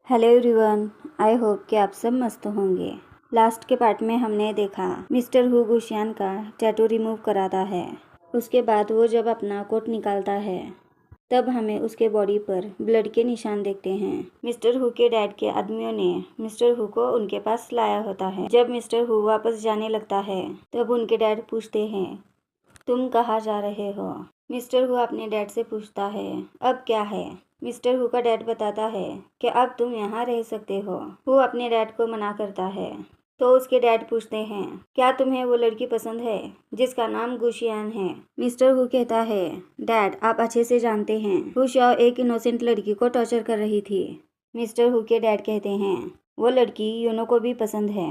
Hello everyone, I hope कि आप सब मस्त होंगे। लास्ट के पार्ट में हमने देखा मिस्टर हु गुशियान का टैटू रिमूव कराता है। उसके बाद वो जब अपना कोट निकालता है तब हमें उसके बॉडी पर ब्लड के निशान देखते हैं। मिस्टर हु के डैड के आदमियों ने मिस्टर हु को उनके पास लाया होता है। जब मिस्टर हु वापस जाने लगता है तब उनके डैड पूछते हैं, तुम कहाँ जा रहे हो? मिस्टर हु अपने डैड से पूछता है, अब क्या है? मिस्टर हु का डैड बताता है कि अब तुम यहाँ रह सकते हो। हु अपने डैड को मना करता है तो उसके डैड पूछते हैं, क्या तुम्हें वो लड़की पसंद है जिसका नाम गुशियान है? मिस्टर हु कहता है, डैड आप अच्छे से जानते हैं हु शाओ एक इनोसेंट लड़की को टॉर्चर कर रही थी। मिस्टर हु के डैड कहते हैं, वो लड़की यूनो को भी पसंद है।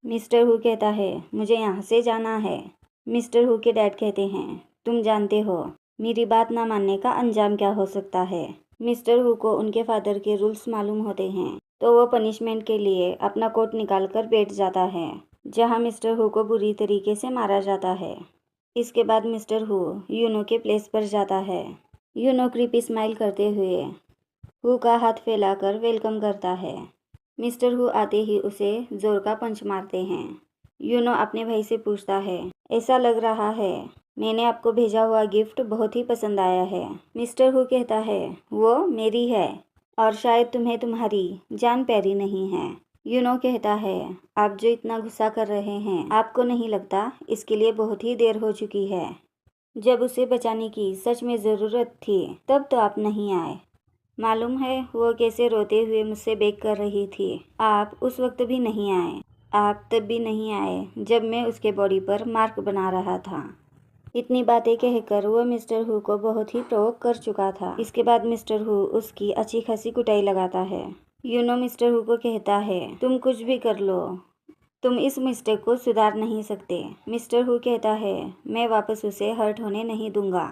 मिस्टर हु कहता है, मुझे यहाँ से जाना है। मिस्टर हु के डैड कहते हैं, तुम जानते हो मेरी बात ना मानने का अंजाम क्या हो सकता है। मिस्टर हु को उनके फादर के रूल्स मालूम होते हैं तो वो पनिशमेंट के लिए अपना कोट निकाल कर बैठ जाता है, जहाँ मिस्टर हु को बुरी तरीके से मारा जाता है। इसके बाद मिस्टर हु यूनो के प्लेस पर जाता है। यूनो क्रीपी स्माइल करते हुए हु का हाथ फैलाकर वेलकम करता है। मिस्टर हु आते ही उसे जोर का पंच मारते हैं। यूनो अपने भाई से पूछता है, ऐसा लग रहा है मैंने आपको भेजा हुआ गिफ्ट बहुत ही पसंद आया है। मिस्टर हु कहता है, वो मेरी है और शायद तुम्हें तुम्हारी जान प्यारी नहीं है। यूनो कहता है, आप जो इतना गुस्सा कर रहे हैं आपको नहीं लगता इसके लिए बहुत ही देर हो चुकी है? जब उसे बचाने की सच में ज़रूरत थी तब तो आप नहीं आए। मालूम है वो कैसे रोते हुए मुझसे बेग कर रही थी। आप उस वक्त भी नहीं आए। आप तब भी नहीं आए जब मैं उसके बॉडी पर मार्क बना रहा था। इतनी बातें कहकर वो मिस्टर हु को बहुत ही प्रोवोक कर चुका था। इसके बाद मिस्टर हु उसकी अच्छी खासी कुटाई लगाता है। यूनो मिस्टर हु को कहता है, तुम कुछ भी कर लो, तुम इस मिस्टेक को सुधार नहीं सकते। मिस्टर हु कहता है, मैं वापस उसे हर्ट होने नहीं दूंगा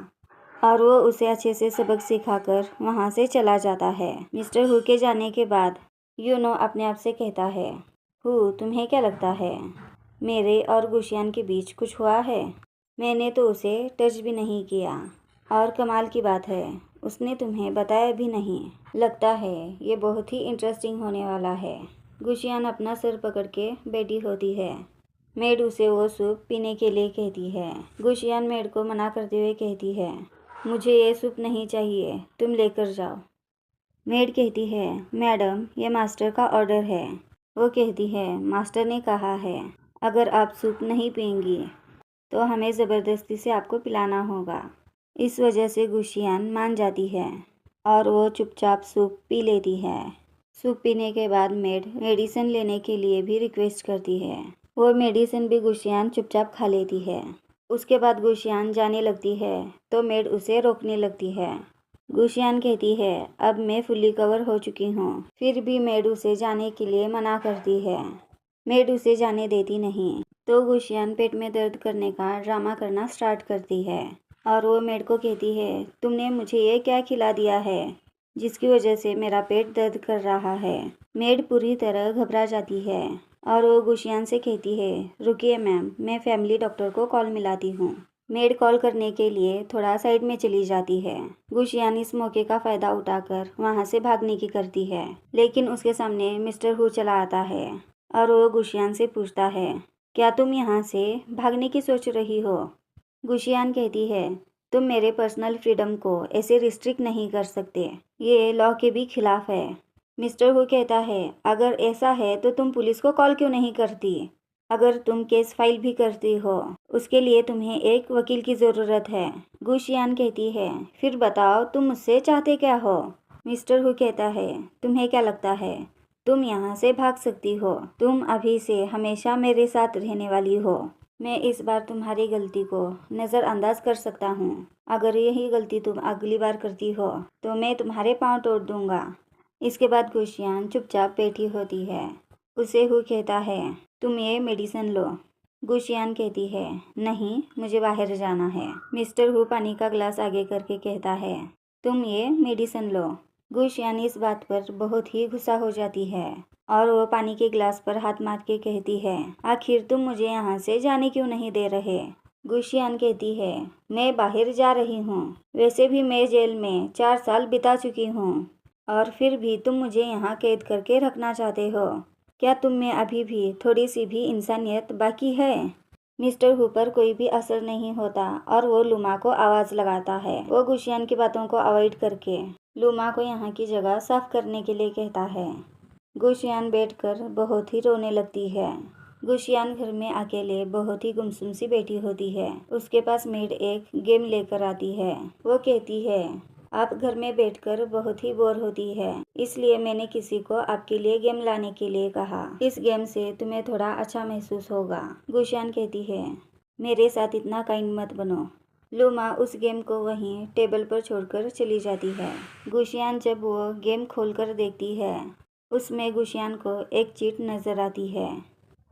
और वो उसे अच्छे से सबक सिखाकर वहाँ से चला जाता है। मिस्टर हु के जाने के बाद यूनो अपने आप से कहता है, हु तुम्हें क्या लगता है मेरे और गुशियान के बीच कुछ हुआ है? मैंने तो उसे टच भी नहीं किया और कमाल की बात है उसने तुम्हें बताया भी नहीं। लगता है ये बहुत ही इंटरेस्टिंग होने वाला है। गुशियान अपना सर पकड़ के बैठी होती है। मेड उसे वो सूप पीने के लिए कहती है। गुशियान मेड को मना करते हुए कहती है, मुझे ये सूप नहीं चाहिए, तुम लेकर जाओ। मेड कहती है, मैडम ये मास्टर का ऑर्डर है। वो कहती है, मास्टर ने कहा है अगर आप सूप नहीं पिएंगी तो हमें ज़बरदस्ती से आपको पिलाना होगा। इस वजह से गुशियान मान जाती है और वो चुपचाप सूप पी लेती है। सूप पीने के बाद मेड मेडिसिन लेने के लिए भी रिक्वेस्ट करती है। वो मेडिसिन भी गुशियान चुपचाप खा लेती है। उसके बाद गुशियान जाने लगती है तो मेड उसे रोकने लगती है। गुशियान कहती है, अब मैं फुल्ली कवर हो चुकी हूँ। फिर भी मेड उसे जाने के लिए मना करती है। मेड उसे जाने देती नहीं तो गुशियान पेट में दर्द करने का ड्रामा करना स्टार्ट करती है और वो मेड को कहती है, तुमने मुझे ये क्या खिला दिया है जिसकी वजह से मेरा पेट दर्द कर रहा है। मेड पूरी तरह घबरा जाती है और वो गुशियान से कहती है, रुकिए मैम, मैं फैमिली डॉक्टर को कॉल मिलाती हूँ। मेड कॉल करने के लिए थोड़ा साइड में चली जाती है। गुशियान इस मौके का फ़ायदा उठाकर वहाँ से भागने की करती है, लेकिन उसके सामने मिस्टर हु चला आता है और वो गुशियान से पूछता है, क्या तुम यहाँ से भागने की सोच रही हो? गुशियान कहती है, तुम मेरे पर्सनल फ्रीडम को ऐसे रिस्ट्रिक्ट नहीं कर सकते, ये लॉ के भी खिलाफ है। मिस्टर हु कहता है, अगर ऐसा है तो तुम पुलिस को कॉल क्यों नहीं करती? अगर तुम केस फाइल भी करती हो उसके लिए तुम्हें एक वकील की ज़रूरत है। गुशियान कहती है, फिर बताओ तुम मुझसे चाहते क्या हो? मिस्टर हु कहता है, तुम्हें क्या लगता है तुम यहाँ से भाग सकती हो? तुम अभी से हमेशा मेरे साथ रहने वाली हो। मैं इस बार तुम्हारी गलती को नज़रअंदाज कर सकता हूँ। अगर यही गलती तुम अगली बार करती हो तो मैं तुम्हारे पाँव तोड़ दूँगा। इसके बाद गुशियान चुपचाप बैठी होती है। उसे हु कहता है, तुम ये मेडिसिन लो। गुशियान कहती है, नहीं, मुझे बाहर जाना है। मिस्टर हु पानी का ग्लास आगे करके कहता है, तुम ये मेडिसिन लो। गुशियान इस बात पर बहुत ही गुस्सा हो जाती है और वो पानी के गिलास पर हाथ मार के कहती है, आखिर तुम मुझे यहाँ से जाने क्यों नहीं दे रहे? गुशियान कहती है, मैं बाहर जा रही हूँ, वैसे भी मैं जेल में 4 साल बिता चुकी हूँ और फिर भी तुम मुझे यहाँ कैद करके रखना चाहते हो। क्या तुम में अभी भी थोड़ी सी भी इंसानियत बाकी है? मिस्टर हू पर कोई भी असर नहीं होता और वो लुमा को आवाज़ लगाता है। वो गुशियान की बातों को अवॉइड करके लुमा को यहाँ की जगह साफ करने के लिए कहता है। गुशियान बैठकर बहुत ही रोने लगती है। गुशियान घर में अकेले बहुत ही गुमसुम सी बैठी होती है। उसके पास मेड एक गेम लेकर आती है। वो कहती है, आप घर में बैठकर बहुत ही बोर होती है, इसलिए मैंने किसी को आपके लिए गेम लाने के लिए कहा। इस गेम से तुम्हें थोड़ा अच्छा महसूस होगा। गुशियान कहती है, मेरे साथ इतना काइंड मत बनो। लुमा उस गेम को वहीं टेबल पर छोड़कर चली जाती है। गुशियान जब वो गेम खोलकर देखती है, उसमें गुशियान को एक चीट नजर आती है।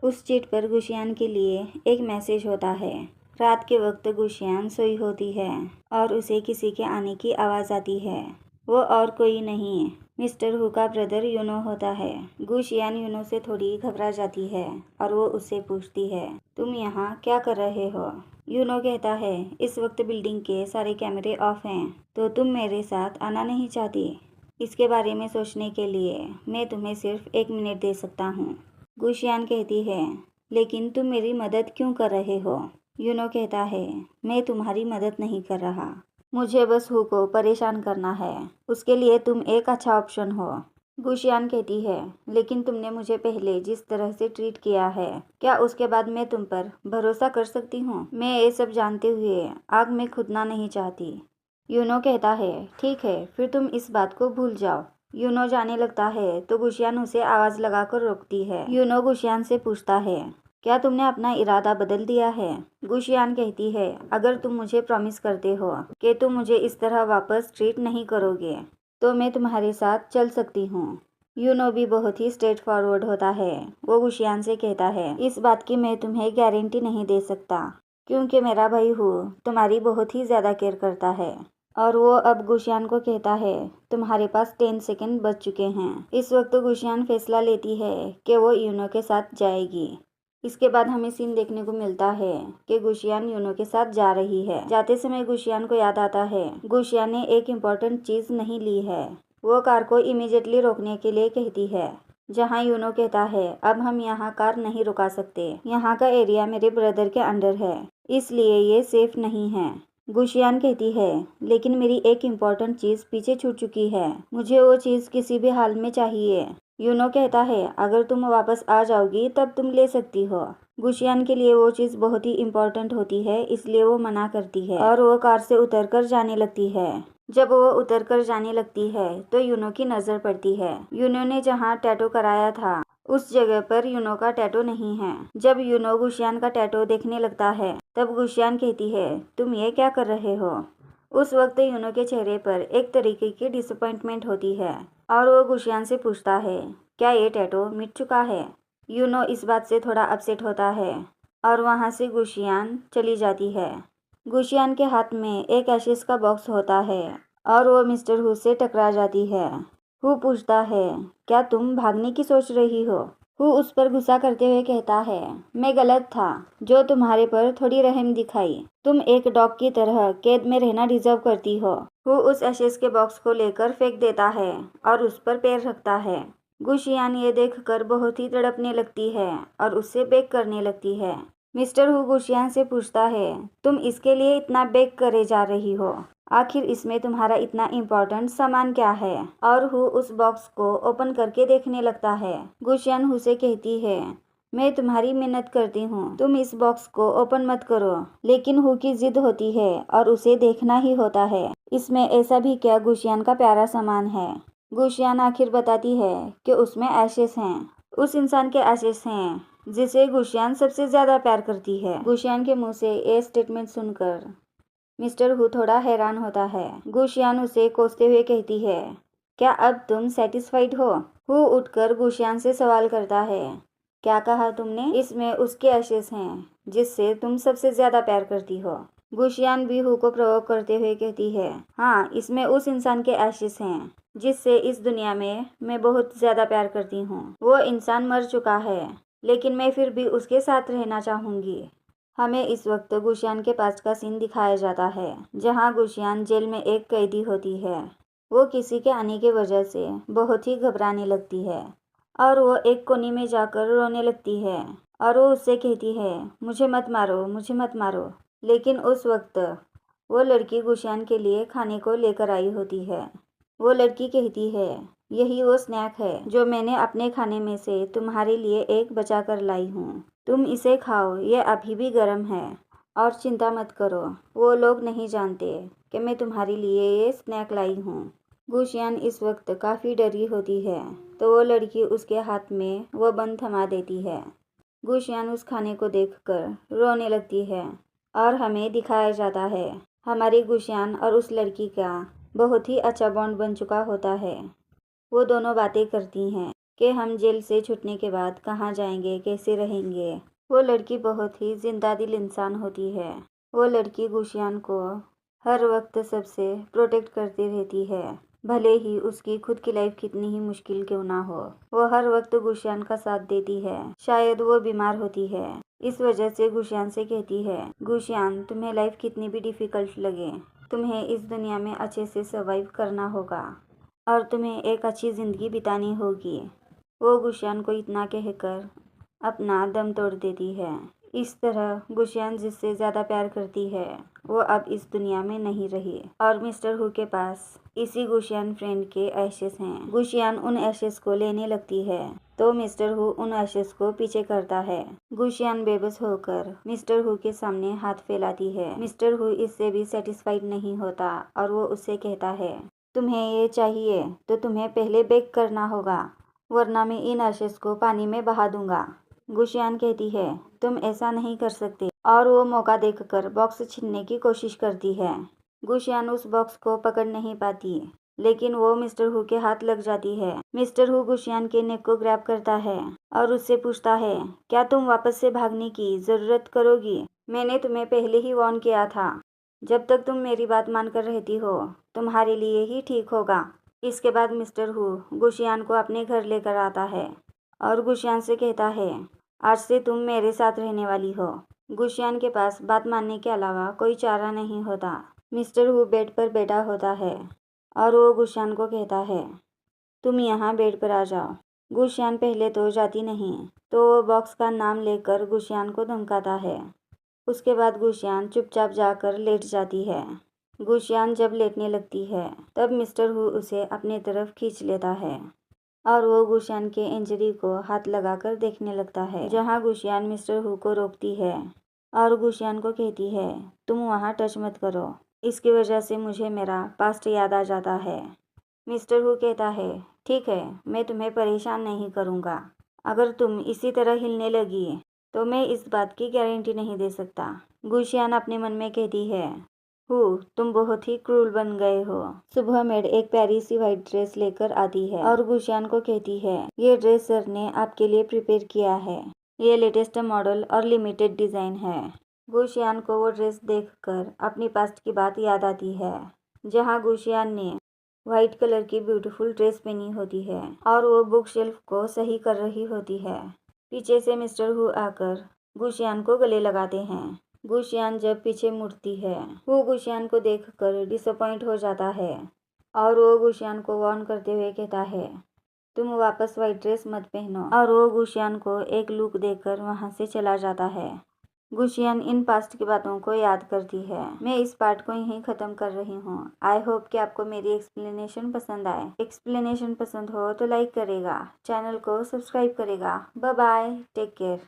उस चीट पर गुशियान के लिए एक मैसेज होता है। रात के वक्त गुशियान सोई होती है और उसे किसी के आने की आवाज़ आती है। वो और कोई नहीं, मिस्टर हू का ब्रदर यूनो होता है। गुशियान यूनो से थोड़ी घबरा जाती है और वो उससे पूछती है, तुम यहाँ क्या कर रहे हो? यूनो कहता है, इस वक्त बिल्डिंग के सारे कैमरे ऑफ हैं, तो तुम मेरे साथ आना नहीं चाहती? इसके बारे में सोचने के लिए मैं तुम्हें सिर्फ 1 मिनट दे सकता हूँ। गुशियान कहती है, लेकिन तुम मेरी मदद क्यों कर रहे हो? यूनो कहता है, मैं तुम्हारी मदद नहीं कर रहा, मुझे बस हू को परेशान करना है। उसके लिए तुम एक अच्छा ऑप्शन हो। गुशियान कहती है, लेकिन तुमने मुझे पहले जिस तरह से ट्रीट किया है, क्या उसके बाद मैं तुम पर भरोसा कर सकती हूँ? मैं ये सब जानते हुए आग में कूदना नहीं चाहती। यूनो कहता है, ठीक है, फिर तुम इस बात को भूल जाओ। यूनो जाने लगता है तो गुशियान उसे आवाज़ लगाकर रोकती है। यूनो गुशियान से पूछता है, क्या तुमने अपना इरादा बदल दिया है? गुशियान कहती है, अगर तुम मुझे प्रॉमिस करते हो कि तुम मुझे इस तरह वापस ट्रीट नहीं करोगे, तो मैं तुम्हारे साथ चल सकती हूँ। यूनो भी बहुत ही स्ट्रेट फॉरवर्ड होता है। वो गुशियान से कहता है, इस बात की मैं तुम्हें गारंटी नहीं दे सकता, क्योंकि मेरा भाई हू तुम्हारी बहुत ही ज़्यादा केयर करता है। और वो अब गुशियान को कहता है, तुम्हारे पास 10 सेकंड बच चुके हैं। इस वक्त गुशियान फैसला लेती है कि वो यूनो के साथ जाएगी। इसके बाद हमें सीन देखने को मिलता है कि गुशियान यूनो के साथ जा रही है। जाते समय गुशियान को याद आता है, गुशियान ने एक इम्पोर्टेंट चीज़ नहीं ली है। वो कार को इमीडिएटली रोकने के लिए कहती है, जहाँ यूनो कहता है, अब हम यहाँ कार नहीं रुका सकते, यहाँ का एरिया मेरे ब्रदर के अंडर है, इसलिए ये सेफ नहीं है। गुशियान कहती है, लेकिन मेरी एक इम्पोर्टेंट चीज़ पीछे छूट चुकी है, मुझे वो चीज़ किसी भी हाल में चाहिए। यूनो कहता है, अगर तुम वापस आ जाओगी तब तुम ले सकती हो। गुशियान के लिए वो चीज़ बहुत ही इम्पोर्टेंट होती है, इसलिए वो मना करती है और वो कार से उतरकर जाने लगती है। जब वो उतरकर जाने लगती है तो यूनो की नज़र पड़ती है। यूनो ने जहाँ टैटू कराया था उस जगह पर यूनो का टैटू नहीं है। जब यूनो गुशियान का टैटू देखने लगता है तब गुशियान कहती है, तुम ये क्या कर रहे हो? उस वक्त यूनो के चेहरे पर एक तरीके की डिसअपॉइंटमेंट होती है और वो गुशियान से पूछता है, क्या ये टैटू मिट चुका है? यूनो इस बात से थोड़ा अपसेट होता है और वहाँ से गुशियान चली जाती है। गुशियान के हाथ में एक एशेस का बॉक्स होता है और वो मिस्टर हू से टकरा जाती है। हू पूछता है, क्या तुम भागने की सोच रही हो? हू उस पर गुस्सा करते हुए कहता है, मैं गलत था जो तुम्हारे पर थोड़ी रहम दिखाई। तुम एक डॉग की तरह कैद में रहना डिजर्व करती हो। हू उस एशेस के बॉक्स को लेकर फेंक देता है और उस पर पैर रखता है। गुशियान ये देखकर बहुत ही तड़पने लगती है और उससे बेग करने लगती है। मिस्टर हू गुशियान से पूछता है, तुम इसके लिए इतना बेग करे जा रही हो? आखिर इसमें तुम्हारा इतना इम्पोर्टेंट सामान क्या है? और हू उस बॉक्स को ओपन करके देखने लगता है। गुशियान हू से कहती है, मैं तुम्हारी मिन्नत करती हूँ, तुम इस बॉक्स को ओपन मत करो। लेकिन हू की जिद होती है और उसे देखना ही होता है। इसमें ऐसा भी क्या गुशियान का प्यारा सामान है? गुशियान आखिर बताती है कि उसमें एशेस हैं, उस इंसान के एशेस हैं जिसे गुशियान सबसे ज़्यादा प्यार करती है। गुशियान के मुंह से ये स्टेटमेंट सुनकर मिस्टर हू थोड़ा हैरान होता है। गुशियान उसे कोसते हुए कहती है, क्या अब तुम सेटिस्फाइड हो? हू उठकर गुशियान से सवाल करता है, क्या कहा तुमने? इसमें उसके एशेस हैं जिससे तुम सबसे ज़्यादा प्यार करती हो। गुशियान भी हू को प्रोवोक करते हुए कहती है, हाँ, इसमें उस इंसान के एशेस हैं जिससे इस दुनिया में मैं बहुत ज़्यादा प्यार करती हूँ। वो इंसान मर चुका है, लेकिन मैं फिर भी उसके साथ रहना चाहूँगी। हमें इस वक्त गुशियान के पास का सीन दिखाया जाता है, जहाँ गुशियान जेल में एक कैदी होती है। वो किसी के आने की वजह से बहुत ही घबराने लगती है और वो एक कोने में जाकर रोने लगती है और वो उससे कहती है, मुझे मत मारो, मुझे मत मारो। लेकिन उस वक्त वो लड़की गुशियान के लिए खाने को लेकर आई होती है। वो लड़की कहती है, यही वो स्नैक है जो मैंने अपने खाने में से तुम्हारे लिए एक बचा कर लाई हूँ। तुम इसे खाओ, ये अभी भी गर्म है और चिंता मत करो, वो लोग नहीं जानते कि मैं तुम्हारे लिए ये स्नैक लाई हूँ। गुशियान इस वक्त काफ़ी डरी होती है तो वो लड़की उसके हाथ में वो बंद थमा देती है। गुशियान उस खाने को देखकर रोने लगती है और हमें दिखाया जाता है हमारी गुशियान और उस लड़की का बहुत ही अच्छा बॉन्ड बन चुका होता है। वो दोनों बातें करती हैं कि हम जेल से छूटने के बाद कहाँ जाएंगे, कैसे रहेंगे। वो लड़की बहुत ही जिंदा दिल इंसान होती है। वो लड़की गुशियान को हर वक्त सबसे प्रोटेक्ट करती रहती है, भले ही उसकी खुद की लाइफ कितनी ही मुश्किल क्यों ना हो। वो हर वक्त गुशियान का साथ देती है। शायद वो बीमार होती है, इस वजह से गुशियान से कहती है, गुशियान तुम्हें लाइफ कितनी भी डिफ़िकल्ट लगे, तुम्हें इस दुनिया में अच्छे से सर्वाइव करना होगा और तुम्हें एक अच्छी ज़िंदगी बितानी होगी। वो गुशियान को इतना कहकर अपना दम तोड़ देती है। इस तरह गुशियान जिससे ज़्यादा प्यार करती है वो अब इस दुनिया में नहीं रही और मिस्टर हु के पास इसी गुशियान फ्रेंड के एशेस हैं। गुशियान उन एशेस को लेने लगती है तो मिस्टर हु उन एशेस को पीछे करता है। गुशियान बेबस होकर मिस्टर हु के सामने हाथ फैलाती है। मिस्टर हु इससे भी सेटिस्फाइड नहीं होता और वो उससे कहता है, तुम्हें ये चाहिए तो तुम्हें पहले बेक करना होगा, वरना मैं इन एशेस को पानी में बहा दूंगा। गुशियान कहती है, तुम ऐसा नहीं कर सकते और वो मौका देखकर बॉक्स छीनने की कोशिश करती है। गुशियान उस बॉक्स को पकड़ नहीं पाती, लेकिन वो मिस्टर हु के हाथ लग जाती है। मिस्टर हु गुशियान के नेक को ग्रैब करता है और उससे पूछता है, क्या तुम वापस से भागने की ज़रूरत करोगी? मैंने तुम्हें पहले ही वार्न किया था, जब तक तुम मेरी बात मानकर रहती हो तुम्हारे लिए ही ठीक होगा। इसके बाद मिस्टर हु गुशियान को अपने घर लेकर आता है और गुशियान से कहता है, आज से तुम मेरे साथ रहने वाली हो। गुशियान के पास बात मानने के अलावा कोई चारा नहीं होता। मिस्टर हु बेड पर बैठा होता है और वो गुशियान को कहता है, तुम यहाँ बेड पर आ जाओ। गुशियान पहले तो जाती नहीं तो वो बॉक्स का नाम लेकर गुशियान को धमकाता है। उसके बाद गुशियान चुपचाप जाकर लेट जाती है। गुशियान जब लेटने लगती है तब मिस्टर हु उसे अपने तरफ खींच लेता है और वो गुशियान के इंजरी को हाथ लगाकर देखने लगता है, जहाँ गुशियान मिस्टर हु को रोकती है और गुशियान को कहती है, तुम वहाँ टच मत करो, इसकी वजह से मुझे मेरा पास्ट याद आ जाता है। मिस्टर हु कहता है, ठीक है, मैं तुम्हें परेशान नहीं करूँगा। अगर तुम इसी तरह हिलने लगी तो मैं इस बात की गारंटी नहीं दे सकता। गुशियान अपने मन में कहती है, तुम बहुत ही क्रूर बन गए हो। सुबह मेड एक प्यारी सी व्हाइट ड्रेस लेकर आती है और गुशियान को कहती है, ये ड्रेस सर ने आपके लिए प्रिपेयर किया है, ये लेटेस्ट मॉडल और लिमिटेड डिज़ाइन है। गुशियान को वो ड्रेस देखकर अपनी पास्ट की बात याद आती है, जहाँ गुशियान ने व्हाइट कलर की ब्यूटीफुल ड्रेस पहनी होती है और वो बुक शेल्फ को सही कर रही होती है। पीछे से मिस्टर हु आकर गुशियान को गले लगाते हैं। गुशियान जब पीछे मुड़ती है वो गुशियान को देखकर डिसअपॉइंट हो जाता है और वो गुशियान को वार्न करते हुए कहता है, तुम वापस वाइट ड्रेस मत पहनो, और वो गुशियान को एक लुक देकर वहाँ से चला जाता है। गुशियान इन पास्ट की बातों को याद करती है। मैं इस पार्ट को यहीं ख़त्म कर रही हूँ। आई होप कि आपको मेरी एक्सप्लेनेशन पसंद आए। एक्सप्लेनेशन पसंद हो तो लाइक करेगा, चैनल को सब्सक्राइब करेगा। Bye bye, take care.